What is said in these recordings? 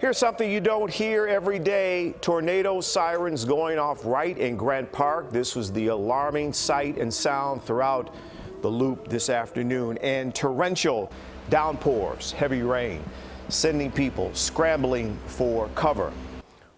Here's something you don't hear every day. Tornado sirens going off right in Grant Park. This was the alarming sight and sound throughout the loop this afternoon. And torrential downpours, heavy rain, sending people scrambling for cover.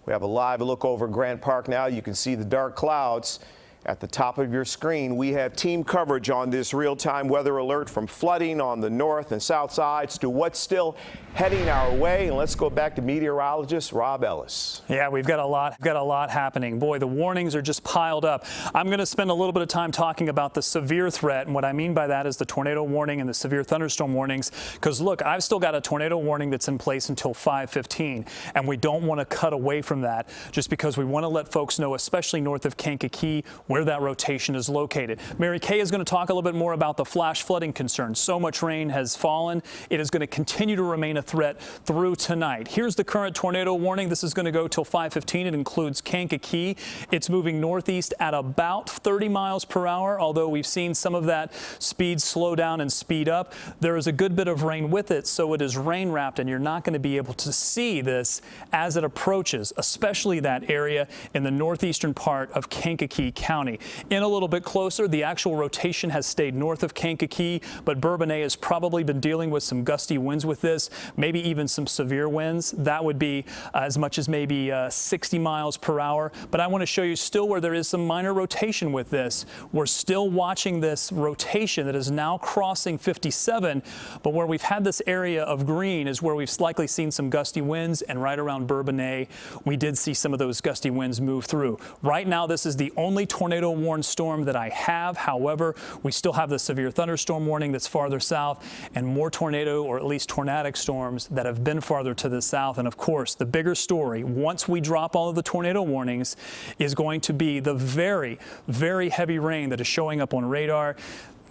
We have a live look over Grant Park now. You can see the dark clouds at the top of your screen. We have team coverage on this real-time weather alert, from flooding on the north and south sides to what's still heading our way. And let's go back to meteorologist Robb Ellis. Yeah, we've got a lot happening. Boy, the warnings are just piled up. I'm going to spend a little bit of time talking about the severe threat, and what I mean by that is the tornado warning and the severe thunderstorm warnings. Because look, I've still got a tornado warning that's in place until 5:15, and we don't want to cut away from that just because we want to let folks know, especially north of Kankakee, where that rotation is located. Mary Kay is going to talk a little bit more about the flash flooding concerns. So much rain has fallen. It is going to continue to remain a threat through tonight. Here's the current tornado warning. This is going to go till 5:15. It includes Kankakee. It's moving northeast at about 30 miles per hour, although we've seen some of that speed slow down and speed up. There is a good bit of rain with it, so it is rain wrapped, and you're not going to be able to see this as it approaches, especially that area in the northeastern part of Kankakee County. In a little bit closer, the actual rotation has stayed north of Kankakee, but Bourbonnais has probably been dealing with some gusty winds with this, maybe even some severe winds. That would be as much as maybe 60 miles per hour. But I want to show you still where there is some minor rotation with this. We're still watching this rotation that is now crossing 57, but where we've had this area of green is where we've likely seen some gusty winds, and right around Bourbonnais, we did see some of those gusty winds move through. Right now, this is the only tornado warned storm that I have. However, we still have the severe thunderstorm warning that's farther south, and more tornado, or at least tornadic storms that have been farther to the south. And of course, the bigger story, once we drop all of the tornado warnings, is going to be the very, very heavy rain that is showing up on radar.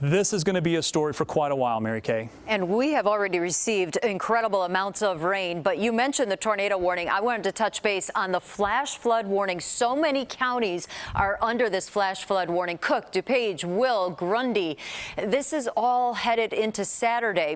This is going to be a story for quite a while, Mary Kay. And we have already received incredible amounts of rain, but you mentioned the tornado warning. I wanted to touch base on the flash flood warning. So many counties are under this flash flood warning. Cook, DuPage, Will, Grundy. This is all headed into Saturday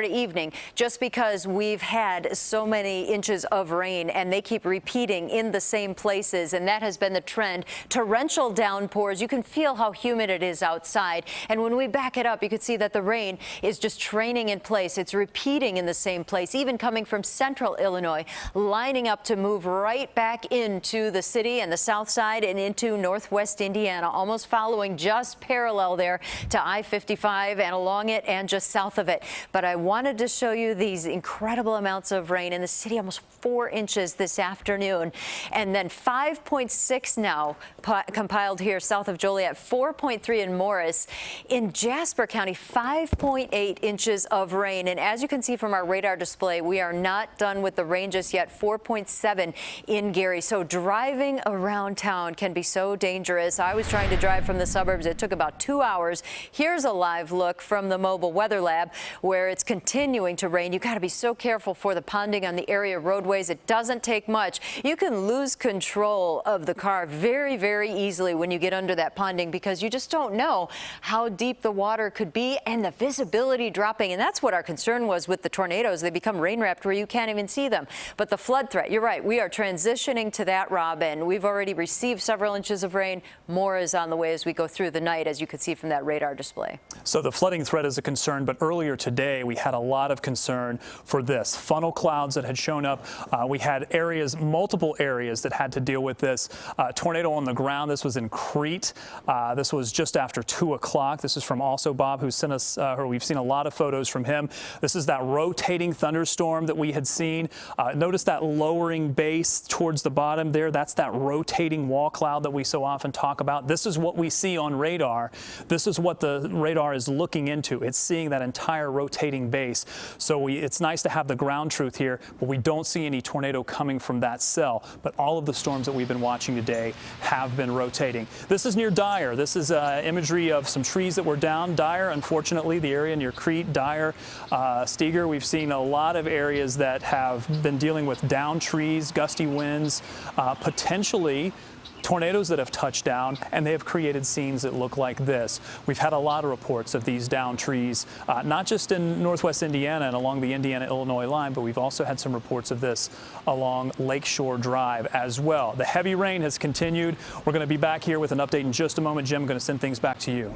evening, just because we've had so many inches of rain, and they keep repeating in the same places, and that has been the trend. Torrential downpours. You can feel how humid it is outside. And when we back it up, you can see that the rain is just training in place. It's repeating in the same place, even coming from central Illinois, lining up to move right back into the city and the south side and into northwest Indiana, almost following just parallel there to I-55 and along it and just south of it. But I wanted to show you these incredible amounts of rain in the city, almost 4 inches this afternoon. And then 5.6 now compiled here south of Joliet, 4.3 in Morris. In Jasper County, 5.8 inches of rain. And as you can see from our radar display, we are not done with the rain just yet. 4.7 in Gary. So driving around town can be so dangerous. I was trying to drive from the suburbs. It took about 2 hours. Here's a live look from the mobile weather lab where it's continuing to rain. You got to be so careful for the ponding on the area roadways. It doesn't take much. You can lose control of the car very, very easily when you get under that ponding, because you just don't know how deep the water could be, and the visibility dropping. And that's what our concern was with the tornadoes. They become rain wrapped where you can't even see them. But the flood threat, you're right, we are transitioning to that, Rob, and we've already received several inches of rain. More is on the way as we go through the night, as you can see from that radar display. So the flooding threat is a concern, but earlier today we had a lot of concern for this. Funnel clouds that had shown up. We had areas, multiple areas that had to deal with this. Tornado on the ground. This was in Crete. This was just after 2 o'clock. This is from also Bob, who sent us, we've seen a lot of photos from him. This is that rotating thunderstorm that we had seen. Notice that lowering base towards the bottom there. That's that rotating wall cloud that we so often talk about. This is what we see on radar. This is what the radar is looking into. It's seeing that entire rotating base. So it's nice to have the ground truth here, but we don't see any tornado coming from that cell. But all of the storms that we've been watching today have been rotating. This is near Dyer. This is imagery of some tree trees that were down. Dyer, unfortunately, the area near Crete, Dyer, Steger, we've seen a lot of areas that have been dealing with down trees, gusty winds, potentially tornadoes that have touched down, and they have created scenes that look like this. We've had a lot of reports of these down trees, not just in northwest Indiana and along the Indiana-Illinois line, but we've also had some reports of this along Lakeshore Drive as well. The heavy rain has continued. We're going to be back here with an update in just a moment. Jim, I'm going to send things back to you.